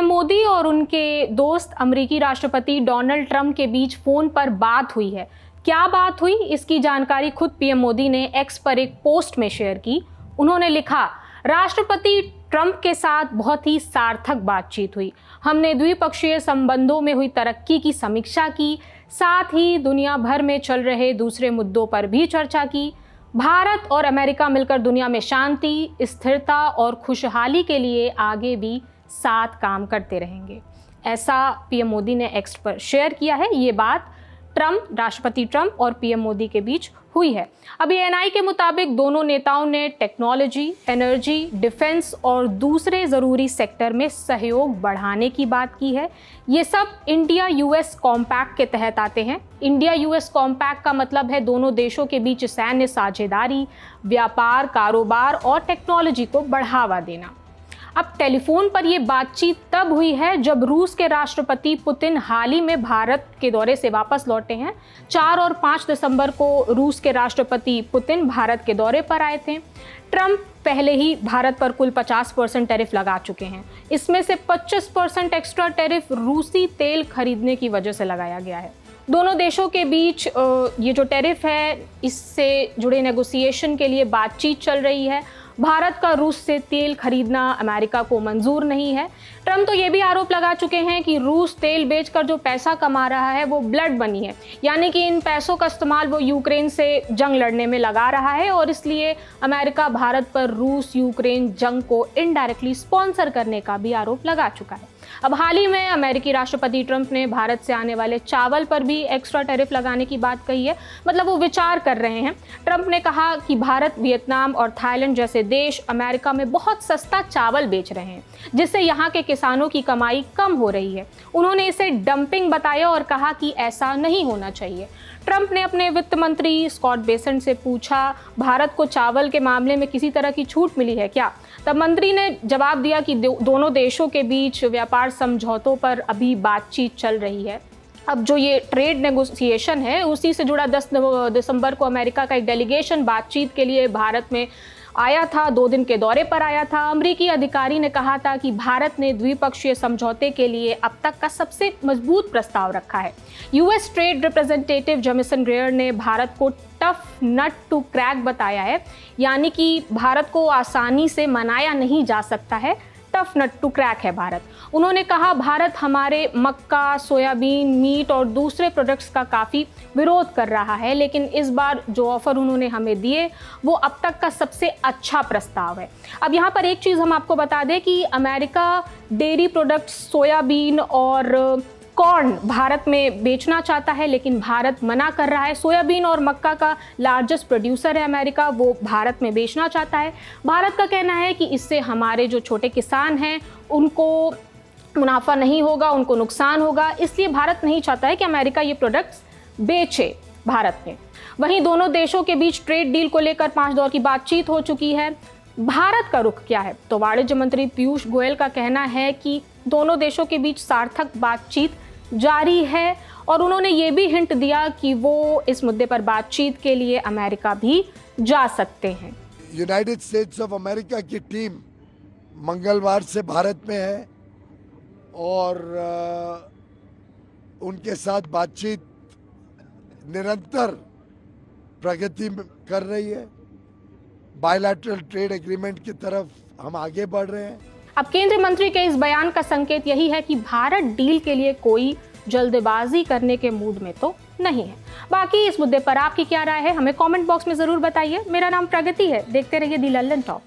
PM Modi और उनके दोस्त अमेरिकी राष्ट्रपति डोनाल्ड ट्रंप के बीच फोन पर बात हुई है। क्या बात हुई, इसकी जानकारी खुद पीएम मोदी ने एक्स पर एक पोस्ट में शेयर की। उन्होंने लिखा, राष्ट्रपति ट्रंप के साथ बहुत ही सार्थक बातचीत हुई। हमने द्विपक्षीय संबंधों में हुई तरक्की की समीक्षा की, साथ ही दुनिया भर में चल रहे दूसरे मुद्दों पर भी चर्चा की। भारत और अमेरिका मिलकर दुनिया में शांति, स्थिरता और खुशहाली के लिए आगे भी साथ काम करते रहेंगे। ऐसा पीएम मोदी ने एक्स पर शेयर किया है। ये बात राष्ट्रपति ट्रंप और पीएम मोदी के बीच हुई है। अभी एएनआई के मुताबिक दोनों नेताओं ने टेक्नोलॉजी, एनर्जी, डिफेंस और दूसरे ज़रूरी सेक्टर में सहयोग बढ़ाने की बात की है। ये सब इंडिया यूएस कॉम्पैक्ट के तहत आते हैं। इंडिया यूएस कॉम्पैक्ट का मतलब है दोनों देशों के बीच सैन्य साझेदारी, व्यापार, कारोबार और टेक्नोलॉजी को बढ़ावा देना। अब टेलीफोन पर यह बातचीत तब हुई है जब रूस के राष्ट्रपति पुतिन हाल ही में भारत के दौरे से वापस लौटे हैं। 4 और 5 दिसंबर को रूस के राष्ट्रपति पुतिन भारत के दौरे पर आए थे। ट्रंप पहले ही भारत पर कुल 50% टैरिफ लगा चुके हैं। इसमें से 25% एक्स्ट्रा टैरिफ रूसी तेल खरीदने की वजह से लगाया गया है। दोनों देशों के बीच ये जो टैरिफ है, इससे जुड़े नेगोशिएशन के लिए बातचीत चल रही है। भारत का रूस से तेल खरीदना अमेरिका को मंजूर नहीं है। ट्रंप तो ये भी आरोप लगा चुके हैं कि रूस तेल बेचकर जो पैसा कमा रहा है वो ब्लड मनी है, यानी कि इन पैसों का इस्तेमाल वो यूक्रेन से जंग लड़ने में लगा रहा है और इसलिए अमेरिका भारत पर रूस यूक्रेन जंग को इनडायरेक्टली स्पॉन्सर करने का भी आरोप लगा चुका है। अब हाल ही में अमेरिकी राष्ट्रपति ट्रंप ने भारत से आने वाले चावल पर भी एक्स्ट्रा टैरिफ लगाने की बात कही है, मतलब वो विचार कर रहे हैं। ट्रंप ने कहा कि भारत, वियतनाम और थाईलैंड जैसे देश अमेरिका में बहुत सस्ता चावल बेच रहे हैं, जिससे यहाँ के किसानों की कमाई कम हो रही है। उन्होंने इसे डंपिंग बताया और कहा कि ऐसा नहीं होना चाहिए। ट्रंप ने अपने वित्त मंत्री स्कॉट बेसेंट से पूछा, भारत को चावल के मामले में किसी तरह की छूट मिली है क्या? तब मंत्री ने जवाब दिया कि दोनों देशों के बीच व्यापार समझौतों पर अभी बातचीत चल रही है। अब जो ये ट्रेड नेगोशिएशन है, उसी से जुड़ा 10 दिसंबर को अमेरिका का एक डेलीगेशन बातचीत के लिए भारत में आया था, 2 दिन के दौरे पर आया था। अमेरिकी अधिकारी ने कहा था कि भारत ने द्विपक्षीय समझौते के लिए अब तक का सबसे मजबूत प्रस्ताव रखा है। यूएस ट्रेड रिप्रेजेंटेटिव जेमिसन ग्रेयर ने भारत को टफ नट टू क्रैक बताया है, यानी कि भारत को आसानी से मनाया नहीं जा सकता है। टफ नट टू क्रैक है भारत। उन्होंने कहा, भारत हमारे मक्का, सोयाबीन, मीट और दूसरे प्रोडक्ट्स का काफ़ी विरोध कर रहा है, लेकिन इस बार जो ऑफ़र उन्होंने हमें दिए वो अब तक का सबसे अच्छा प्रस्ताव है। अब यहाँ पर एक चीज़ हम आपको बता दें कि अमेरिका डेयरी प्रोडक्ट्स, सोयाबीन और कॉर्न भारत में बेचना चाहता है, लेकिन भारत मना कर रहा है। सोयाबीन और मक्का का लार्जेस्ट प्रोड्यूसर है अमेरिका, वो भारत में बेचना चाहता है। भारत का कहना है कि इससे हमारे जो छोटे किसान हैं उनको मुनाफा नहीं होगा, उनको नुकसान होगा, इसलिए भारत नहीं चाहता है कि अमेरिका ये प्रोडक्ट्स बेचे भारत में। वहीं दोनों देशों के बीच ट्रेड डील को लेकर 5 दौर की बातचीत हो चुकी है। भारत का रुख क्या है? तो वाणिज्य मंत्री पीयूष गोयल का कहना है कि दोनों देशों के बीच सार्थक बातचीत जारी है और उन्होंने ये भी हिंट दिया कि वो इस मुद्दे पर बातचीत के लिए अमेरिका भी जा सकते हैं। यूनाइटेड स्टेट्स ऑफ अमेरिका की टीम मंगलवार से भारत में है और उनके साथ बातचीत निरंतर प्रगति कर रही है। बायलैटरल ट्रेड एग्रीमेंट की तरफ हम आगे बढ़ रहे हैं। अब केंद्रीय मंत्री के इस बयान का संकेत यही है कि भारत डील के लिए कोई जल्दबाजी करने के मूड में तो नहीं है। बाकी इस मुद्दे पर आपकी क्या राय है, हमें कमेंट बॉक्स में जरूर बताइए। मेरा नाम प्रगति है, देखते रहिए दी लल्लन टॉप।